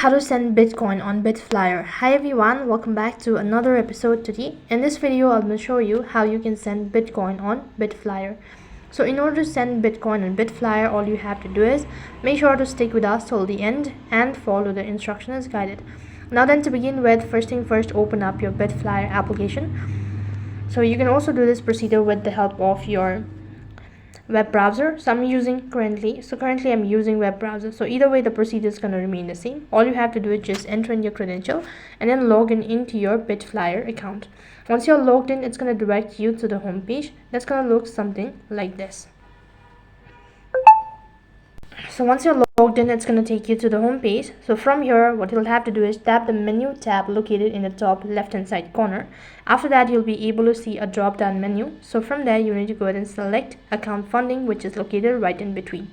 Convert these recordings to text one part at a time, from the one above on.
How to send Bitcoin on Bitflyer. Hi everyone, welcome back to another episode today. In this video, I'm going to show you how you can send Bitcoin on Bitflyer. So in order to send Bitcoin on Bitflyer, all you have to do is make sure to stick with us till the end and follow the instructions as guided. Now then, to begin with, first thing first, open up your Bitflyer application. So you can also do this procedure with the help of your web browser. So I'm using currently I'm using web browser. So either way, the procedure is going to remain the same. All you have to do is just enter in your credential and then log in into your Bitflyer account. Once you're logged in, it's going to direct you to the home page. That's going to look something like this. So once you're logged in, it's going to take you to the home page. So from here, what you'll have to do is tap the menu tab located in the top left hand side corner. After that, you'll be able to see a drop down menu. So from there, you need to go ahead and select account funding, which is located right in between.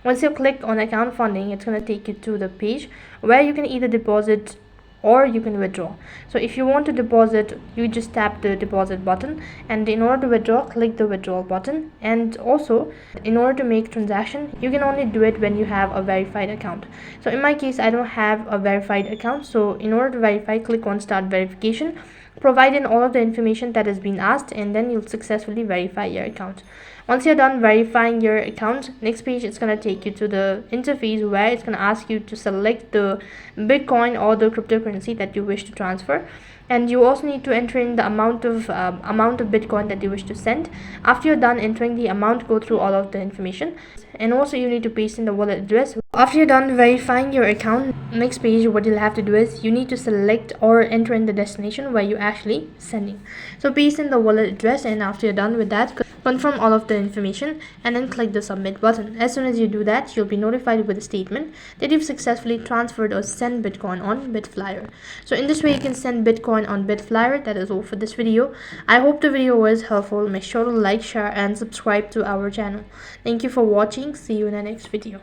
Once you click on account funding, it's going to take you to the page where you can either deposit or you can withdraw. So if you want to deposit, you just tap the deposit button, and in order to withdraw, click the withdrawal button. And also, in order to make transaction, you can only do it when you have a verified account. So in my case, I don't have a verified account, so in order to verify, click on start verification, provide in all of the information that has been asked, and then you'll successfully verify your account. Once you're done verifying your account, next page is going to take you to the interface where it's going to ask you to select the Bitcoin or the cryptocurrency that you wish to transfer, and you also need to enter in the amount of Bitcoin that you wish to send. After you're done entering the amount, go through all of the information, and also you need to paste in the wallet address. After you're done verifying your account, next page, what you'll have to do is you need to select or enter in the destination where you're actually sending. So paste in the wallet address, and after you're done with that, confirm all of the information and then click the submit button. As soon as you do that, you'll be notified with a statement that you've successfully transferred or sent Bitcoin on Bitflyer. So in this way, you can send Bitcoin on Bitflyer. That is all for this video. I hope the video was helpful. Make sure to like, share and subscribe to our channel. Thank you for watching. See you in the next video.